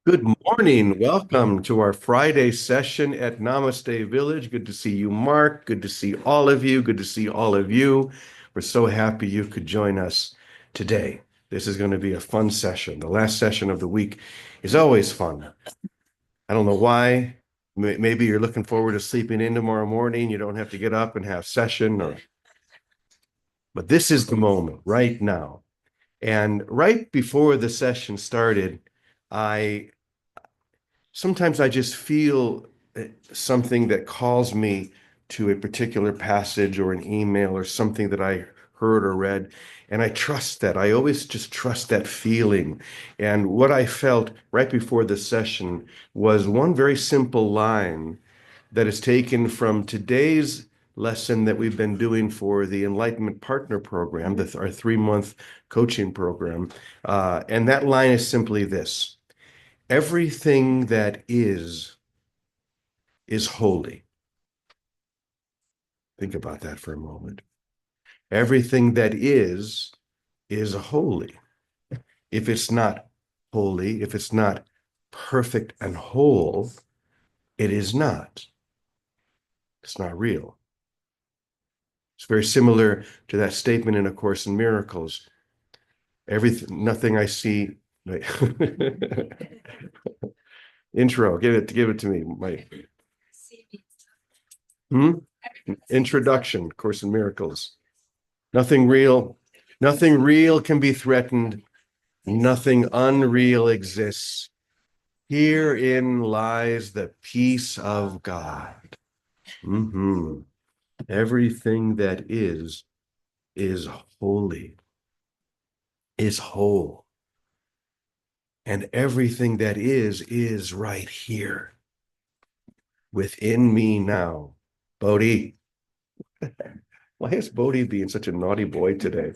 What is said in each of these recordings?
Good morning. Welcome to our Friday session at Namaste Village. Good to see you, Mark. Good to see all of you. Good to see all of you. We're so happy you could join us today. This is going to be a fun session. The last session of the week is always fun. I don't know why. Maybe you're looking forward to sleeping in tomorrow morning. You don't have to get up and have session, but this is the moment right now. And right before the session started, I sometimes I just feel something that calls me to a particular passage or an email or something that I heard or read. And I trust that. I always just trust that feeling. And what I felt right before the session was one very simple line that is taken from today's lesson that we've been doing for the Enlightenment Partner Program, our 3-month coaching program. And that line is simply this: everything that is holy. Think about that for a moment. Everything that is holy. If it's not holy, if it's not perfect and whole, it is not. It's not real. It's very similar to that statement in A Course in Miracles. Nothing I see. Wait. Intro, give it to me, Mike. Introduction, Course in Miracles. Nothing real can be threatened. Nothing unreal exists. Herein lies the peace of God. Everything that is holy, is whole. And everything that is right here within me now. Bodhi. Why is Bodhi being such a naughty boy today?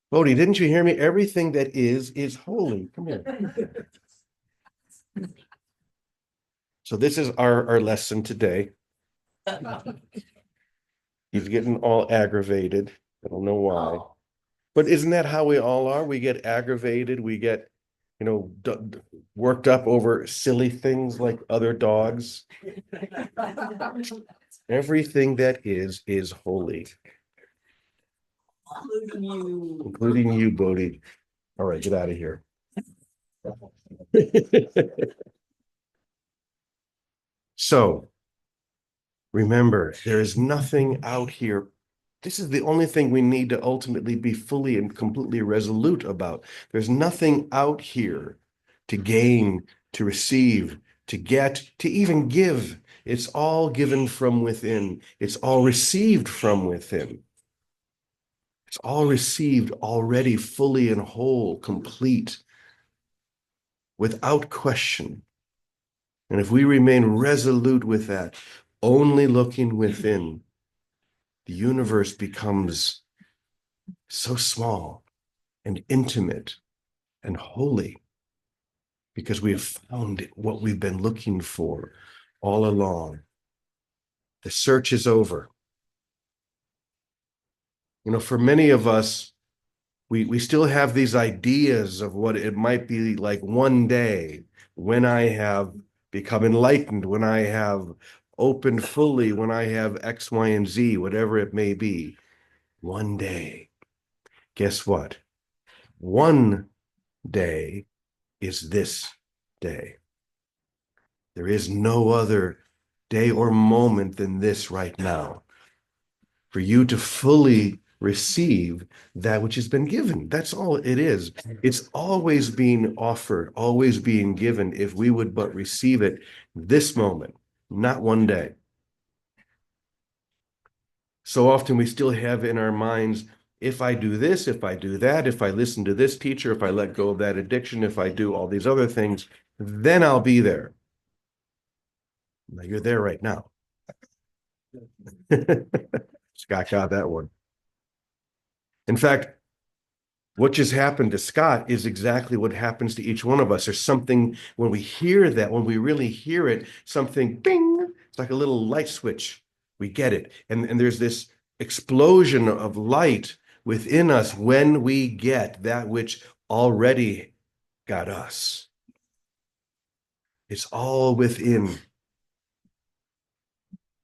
Bodhi, didn't you hear me? Everything that is holy. Come here. So this is our lesson today. He's getting all aggravated. I don't know why. But isn't that how we all are? We get aggravated. We get, worked up over silly things like other dogs. Everything that is holy. Including you, Bodhi. All right, get out of here. So, remember, there is nothing out here. This is the only thing we need to ultimately be fully and completely resolute about. There's nothing out here to gain, to receive, to get, to even give. It's all given from within. It's all received from within. It's all received already fully and whole, complete, without question. And if we remain resolute with that, only looking within, the universe becomes so small and intimate and holy because we have found what we've been looking for all along. The search is over. For many of us, we still have these ideas of what it might be like one day when I have become enlightened, when I have opened fully, when I have X, Y, and Z, whatever it may be. One day. Guess what? One day is this day. There is no other day or moment than this right now. For you to fully receive that which has been given. That's all it is. It's always being offered, always being given, if we would but receive it this moment, not one day. So often we still have in our minds, if I do this, if I do that, if I listen to this teacher, if I let go of that addiction, if I do all these other things, then I'll be there. Now you're there right now. Scott got that one. In fact, what just happened to Scott is exactly what happens to each one of us. There's something, when we hear that, when we really hear it, something, bing, it's like a little light switch. We get it. And there's this explosion of light within us when we get that which already got us. It's all within.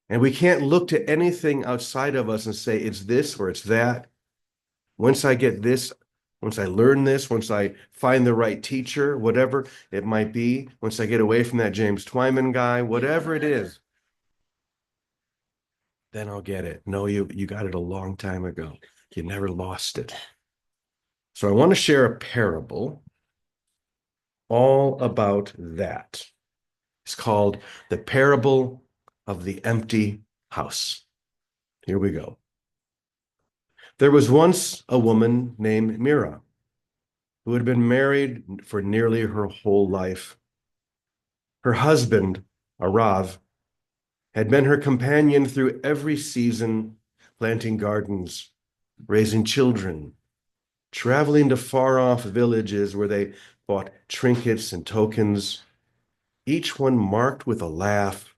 And we can't look to anything outside of us and say it's this or it's that. Once I get this, once I learn this, once I find the right teacher, whatever it might be, once I get away from that James Twyman guy, whatever it is, then I'll get it. No, you got it a long time ago. You never lost it. So I want to share a parable all about that. It's called The Parable of the Empty House. Here we go. There was once a woman named Mira who had been married for nearly her whole life. Her husband, Arav, had been her companion through every season, planting gardens, raising children, traveling to far-off villages where they bought trinkets and tokens, each one marked with a laugh,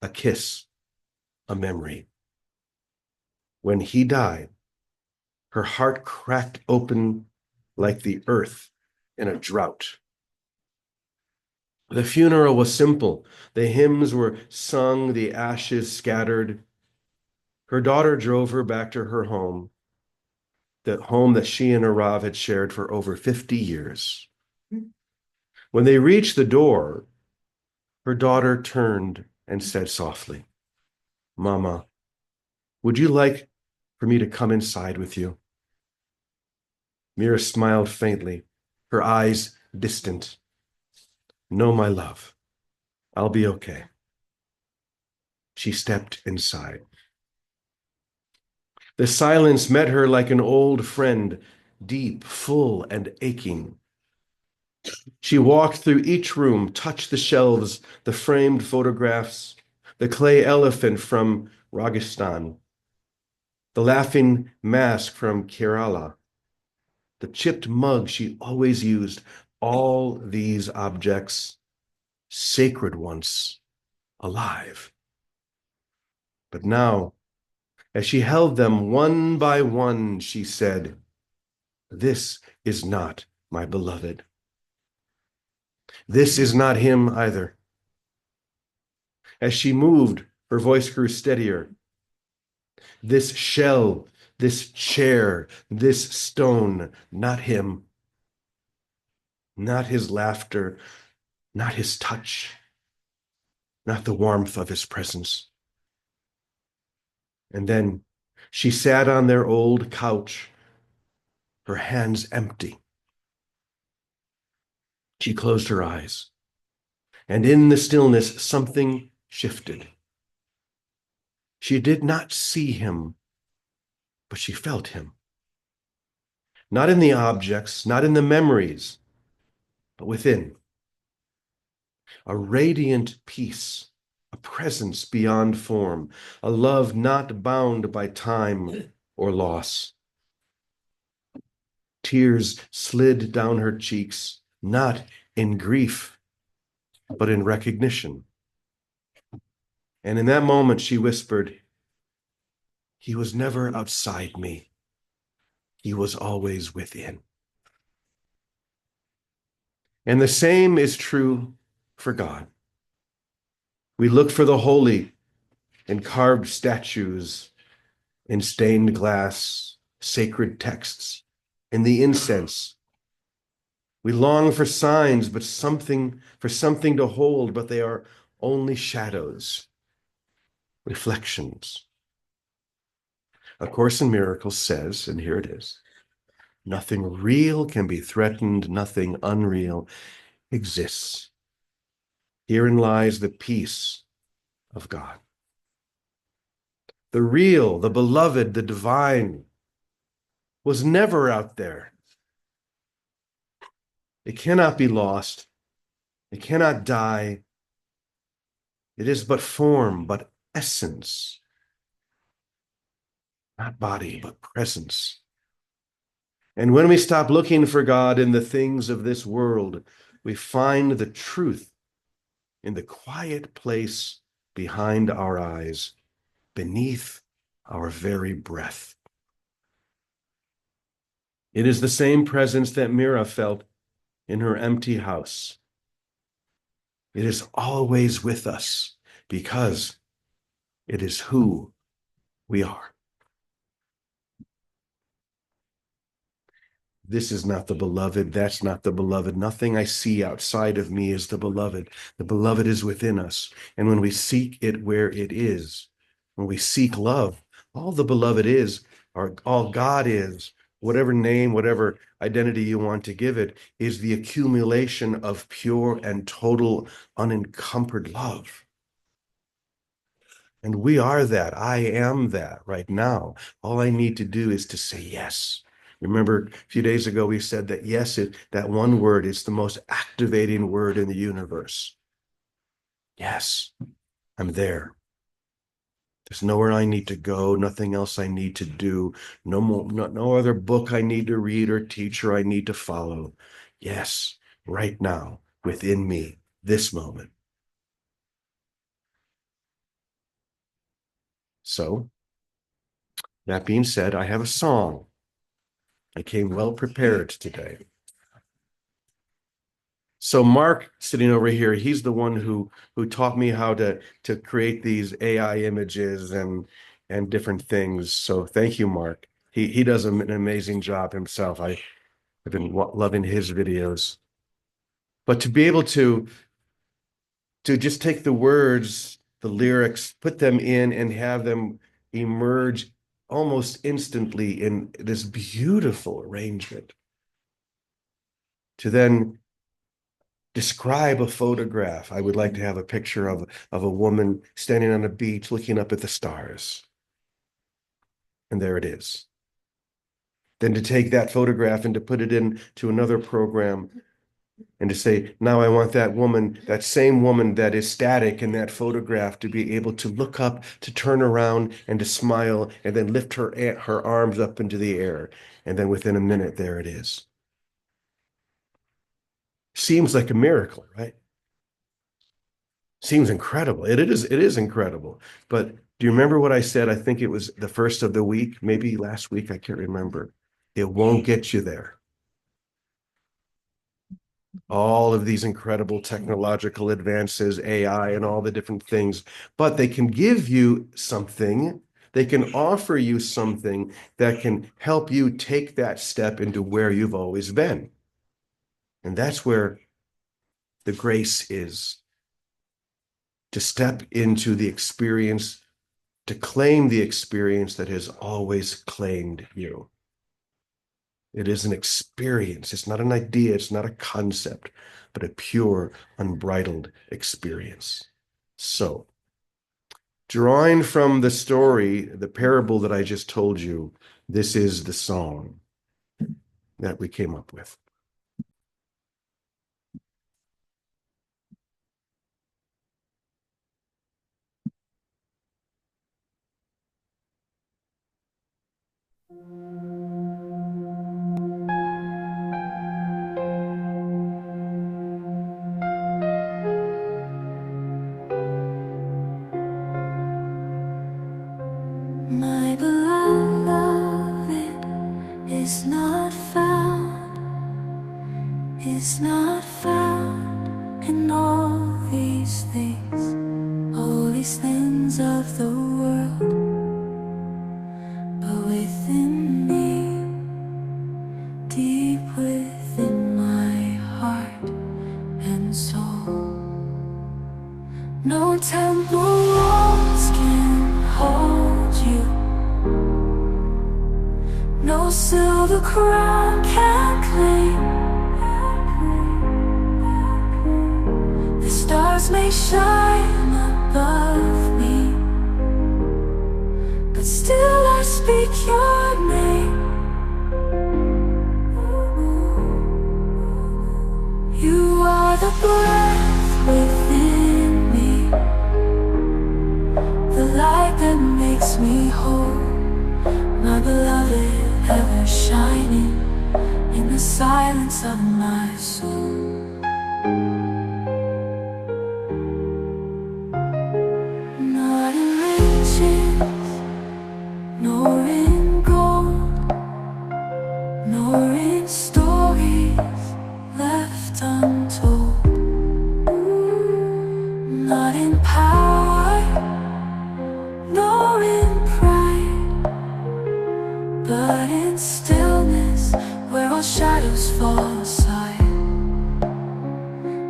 a kiss, a memory. When he died, her heart cracked open like the earth in a drought. The funeral was simple. The hymns were sung, the ashes scattered. Her daughter drove her back to her home, the home that she and Arav had shared for over 50 years. When they reached the door, her daughter turned and said softly, "Mama, would you like for me to come inside with you?" Mira smiled faintly, her eyes distant. "No, my love, I'll be okay." She stepped inside. The silence met her like an old friend, deep, full, and aching. She walked through each room, touched the shelves, the framed photographs, the clay elephant from Rajasthan, the laughing mask from Kerala, the chipped mug she always used, all these objects, sacred once, alive. But now, as she held them one by one, she said, "This is not my beloved. This is not him either." As she moved, her voice grew steadier. "This shell, this chair, this stone, not him. Not his laughter, not his touch, not the warmth of his presence." And then she sat on their old couch, her hands empty. She closed her eyes, and in the stillness, something shifted. She did not see him, but she felt him. Not in the objects, not in the memories, but within. A radiant peace, a presence beyond form, a love not bound by time or loss. Tears slid down her cheeks, not in grief, but in recognition. And in that moment, she whispered, "He was never outside me. He was always within." And the same is true for God. We look for the holy in carved statues, in stained glass, sacred texts, in the incense. We long for signs, but something to hold, but they are only shadows, reflections. A Course in Miracles says, and here it is, nothing real can be threatened, nothing unreal exists. Herein lies the peace of God. The real, the beloved, the divine was never out there. It cannot be lost. It cannot die. It is but form, but essence. Not body, but presence. And when we stop looking for God in the things of this world, we find the truth in the quiet place behind our eyes, beneath our very breath. It is the same presence that Mira felt in her empty house. It is always with us because it is who we are. This is not the beloved. That's not the beloved. Nothing I see outside of me is the beloved. The beloved is within us. And when we seek it where it is, when we seek love, all the beloved is, or all God is, whatever name, whatever identity you want to give it, is the accumulation of pure and total unencumbered love. And we are that. I am that right now. All I need to do is to say yes. Remember, a few days ago, we said that yes, that one word is the most activating word in the universe. Yes, I'm there. There's nowhere I need to go, nothing else I need to do, no other book I need to read or teacher I need to follow. Yes, right now, within me, this moment. So, that being said, I have a song. I came well prepared today. So Mark sitting over here, he's the one who taught me how to create these AI images and different things. So thank you, Mark. He does an amazing job himself. I've been loving his videos. But to be able to just take the words, the lyrics, put them in and have them emerge almost instantly in this beautiful arrangement, to then describe a photograph. I would like to have a picture of a woman standing on a beach looking up at the stars. And there it is. Then to take that photograph and to put it into another program and to say, now I want that woman, that same woman that is static in that photograph, to be able to look up, to turn around and to smile and then lift her arms up into the air. And then within a minute, there it is. Seems like a miracle, right? Seems incredible. It is incredible. But do you remember what I said? I think it was the first of the week, maybe last week, I can't remember. It won't get you there. All of these incredible technological advances, AI and all the different things, but they can give you something. They can offer you something that can help you take that step into where you've always been. And that's where the grace is. To step into the experience, to claim the experience that has always claimed you. It is an experience. It's not an idea. It's not a concept, but a pure, unbridled experience. So, drawing from the story, the parable that I just told you, this is the song that we came up with. My beloved is not found in all these things of the world, but within me, deep within my heart and soul. No temple walls can hold you, no silver crown can claim. The stars may shine above me, but still I speak your name. You are the breath within me, the light that makes me whole. My beloved, ever shining in the silence of my soul. Not in riches, nor in gold, nor in stories left untold.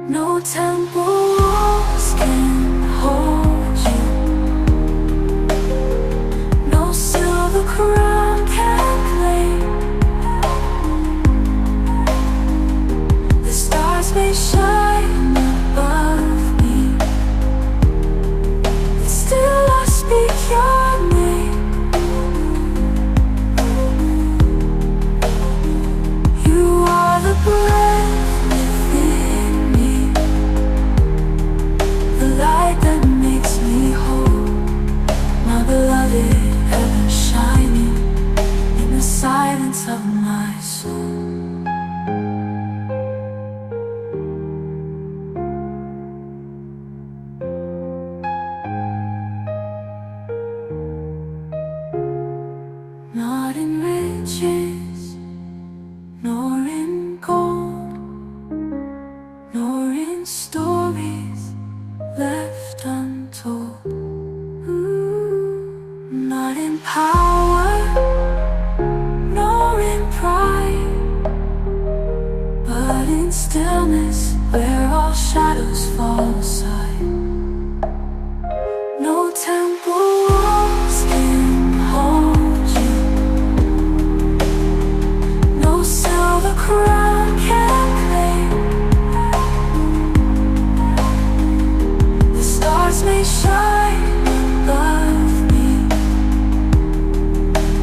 No temple walls can hold you. No silver crown can claim. The stars may shine above me, but still I speak your name. You are the breath within me, the light that makes me whole, my beloved, ever shining in the silence of my soul. Not in riches, nor in gold, nor in stories left untold. Not in power, nor in pride, but in stillness where all shadows fall aside. No temple walls can hold you. No silver crown can claim. The stars may shine above me,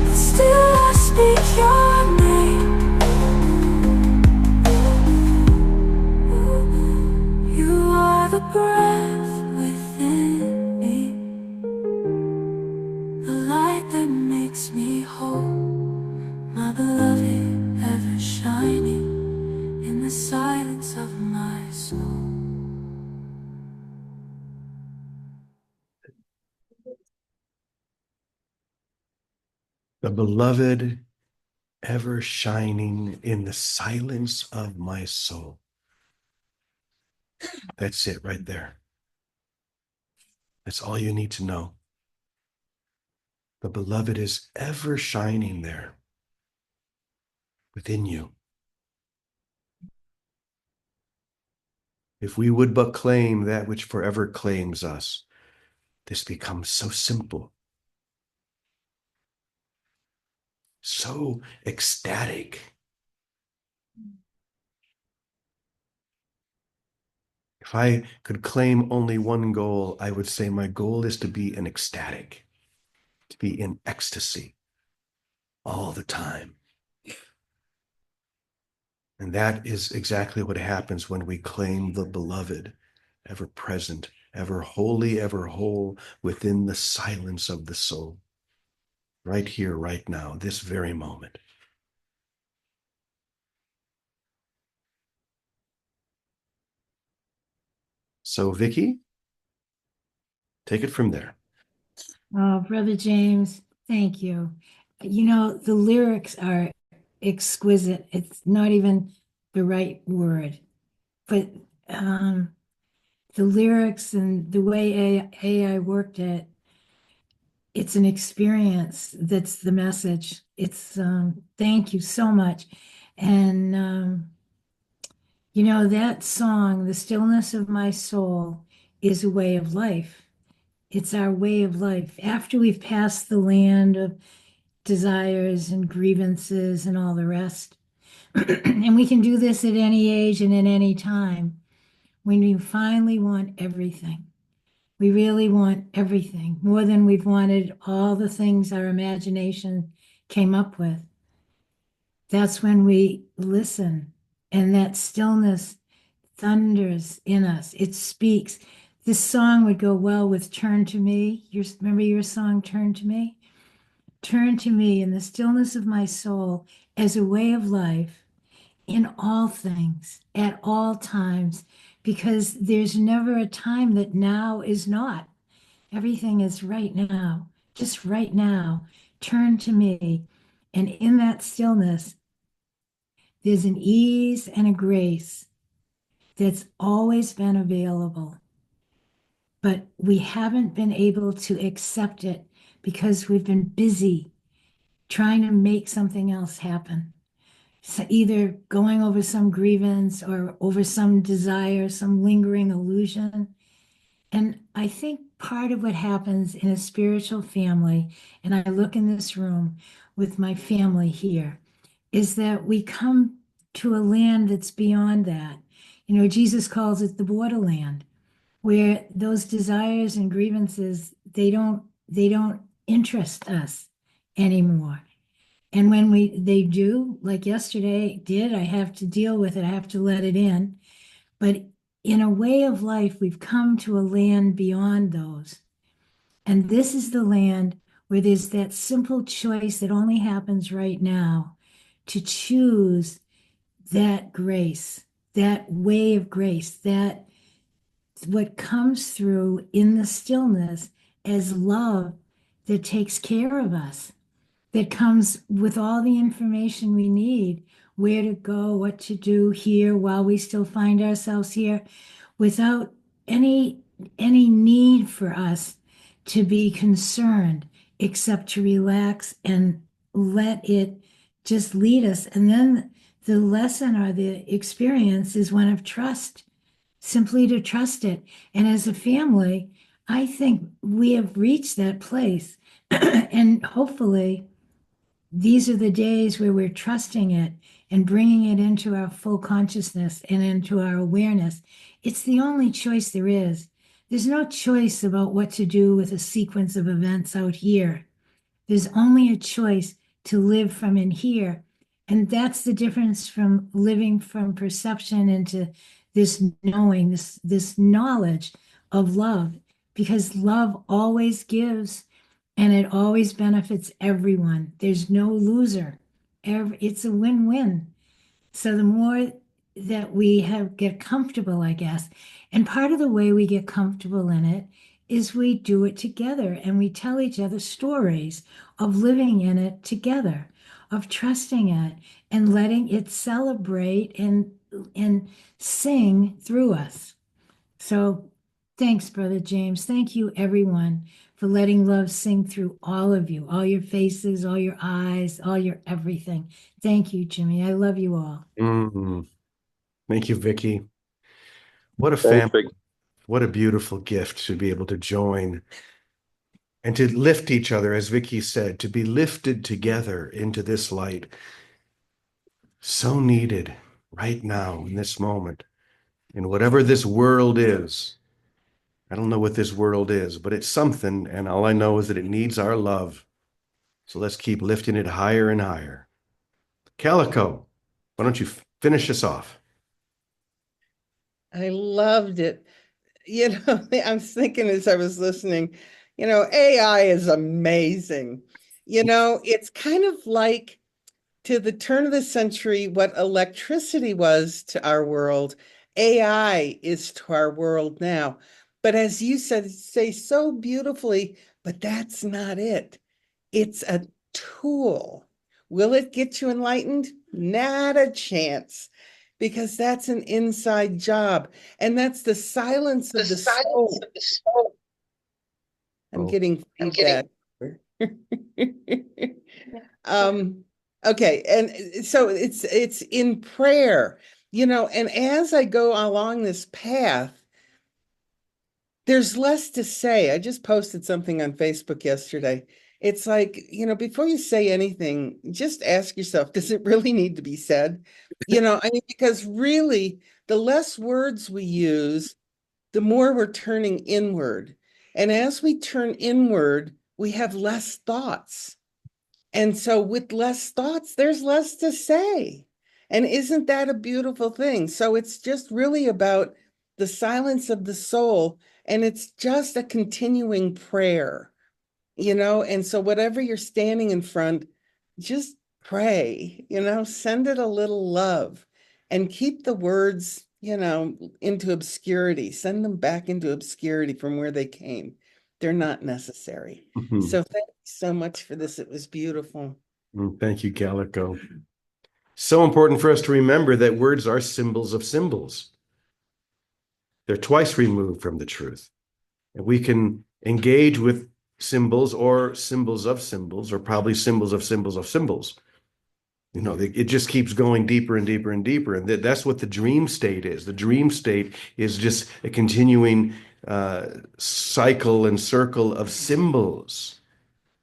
but still I speak your name. You are the breath within me, the light that makes me whole, my beloved, ever shining in the silence of my soul. The beloved, ever shining in the silence of my soul. That's it right there. That's all you need to know. The beloved is ever shining there within you. If we would but claim that which forever claims us, this becomes so simple, so ecstatic. If I could claim only one goal, I would say my goal is to be an ecstatic, to be in ecstasy all the time. And that is exactly what happens when we claim the beloved, ever present, ever holy, ever whole, within the silence of the soul. Right here, right now, this very moment. So, Vicky, take it from there. Oh, Brother James, thank you. The lyrics are exquisite. It's not even the right word, but the lyrics and the way AI worked it, it's an experience that's the message. It's thank you so much. And that song, The Stillness of My Soul, is a way of life. It's our way of life. After we've passed the land of desires and grievances and all the rest, and we can do this at any age and at any time, when we finally want everything. We really want everything more than we've wanted all the things our imagination came up with. That's when we listen, and that stillness thunders in us. It speaks. This song would go well with Turn to Me. Remember your song, Turn to Me? Turn to me in the stillness of my soul as a way of life in all things, at all times, because there's never a time that now is not. Everything is right now, just right now. Turn to me. And in that stillness, there's an ease and a grace that's always been available. But we haven't been able to accept it because we've been busy trying to make something else happen. either going over some grievance or over some desire, some lingering illusion. And I think part of what happens in a spiritual family, and I look in this room with my family here, is that we come to a land that's beyond that. You know, Jesus calls it the borderland, where those desires and grievances, they don't interest us anymore. And when they do, like yesterday did, I have to deal with it. I have to let it in. But in a way of life, we've come to a land beyond those. And this is the land where there's that simple choice that only happens right now to choose that grace, that way of grace, that what comes through in the stillness as love that takes care of us, that comes with all the information we need, where to go, what to do here while we still find ourselves here, without any need for us to be concerned, except to relax and let it just lead us. And then the lesson or the experience is one of trust, simply to trust it. And as a family, I think we have reached that place. And hopefully, these are the days where we're trusting it and bringing it into our full consciousness and into our awareness. It's the only choice there is. There's no choice about what to do with a sequence of events out here. There's only a choice to live from in here. And that's the difference from living from perception into this knowing, this knowledge of love, because love always gives and it always benefits everyone. There's no loser. It's a win-win. So the more that we get comfortable, I guess, and part of the way we get comfortable in it is we do it together and we tell each other stories of living in it together, of trusting it and letting it celebrate and sing through us. So thanks, Brother James. Thank you, everyone, for letting love sing through all of you, all your faces, all your eyes, all your everything. Thank you, Jimmy. I love you all. Mm. Thank you, Vicky. What a Thanks, family. What a beautiful gift to be able to join and to lift each other, as Vicky said, to be lifted together into this light. So needed right now in this moment. In whatever this world is. I don't know what this world is, but it's something, and all I know is that it needs our love. So let's keep lifting it higher and higher. Calico, why don't you finish us off? I loved it. I was thinking as I was listening, AI is amazing. It's kind of like to the turn of the century, what electricity was to our world, AI is to our world now. But as you say so beautifully, but that's not it. It's a tool. Will it get you enlightened? Not a chance, because that's an inside job. And that's the silence of the soul. I'm getting feedback. Okay, and so it's in prayer, and as I go along this path, there's less to say. I just posted something on Facebook yesterday. It's like, before you say anything, just ask yourself, does it really need to be said? Because really, the less words we use, the more we're turning inward. And as we turn inward, we have less thoughts. And so with less thoughts, there's less to say. And isn't that a beautiful thing? So it's just really about the silence of the soul. And it's just a continuing prayer, And so whatever you're standing in front, just pray, send it a little love and keep the words, into obscurity, send them back into obscurity from where they came. They're not necessary. So thank you so much for this. It was beautiful. Thank you, Calico. So important for us to remember that words are symbols of symbols. They're twice removed from the truth. And we can engage with symbols or symbols of symbols, or probably symbols of symbols of symbols. You know, it just keeps going deeper and deeper and deeper. And that's what the dream state is. The dream state is just a continuing cycle and circle of symbols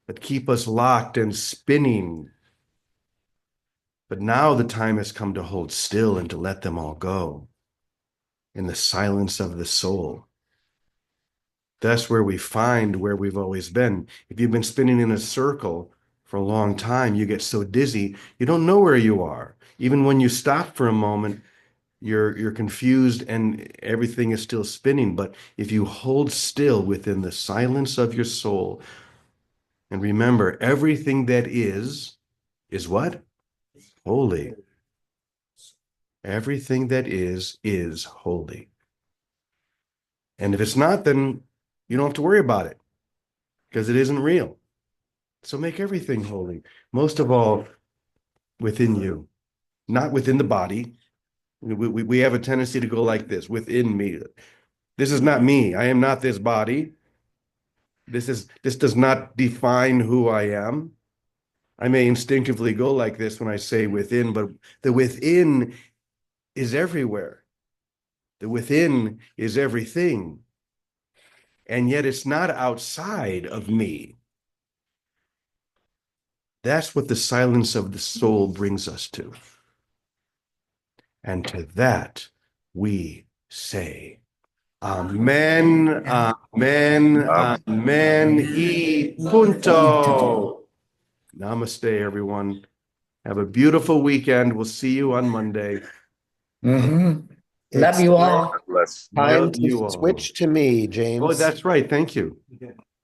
that keep us locked and spinning. But now the time has come to hold still and to let them all go in the silence of the soul. That's where we find where we've always been. If you've been spinning in a circle for a long time, you get so dizzy, you don't know where you are. Even when you stop for a moment, you're confused and everything is still spinning. But if you hold still within the silence of your soul, and remember, everything that is what? Holy. Everything that is holy. And if it's not, then you don't have to worry about it because it isn't real. So make everything holy. Most of all, within you, not within the body. We have a tendency to go like this, within me. This is not me. I am not this body. This does not define who I am. I may instinctively go like this when I say within, but the within is everywhere. The within is everything. And yet it's not outside of me. That's what the silence of the soul brings us to. And to that we say, Amen, Amen, Amen, y punto. Namaste, everyone. Have a beautiful weekend. We'll see you on Monday. Love you all. Bless. Love Time you to all. switch to me, James. Oh, that's right. Thank you.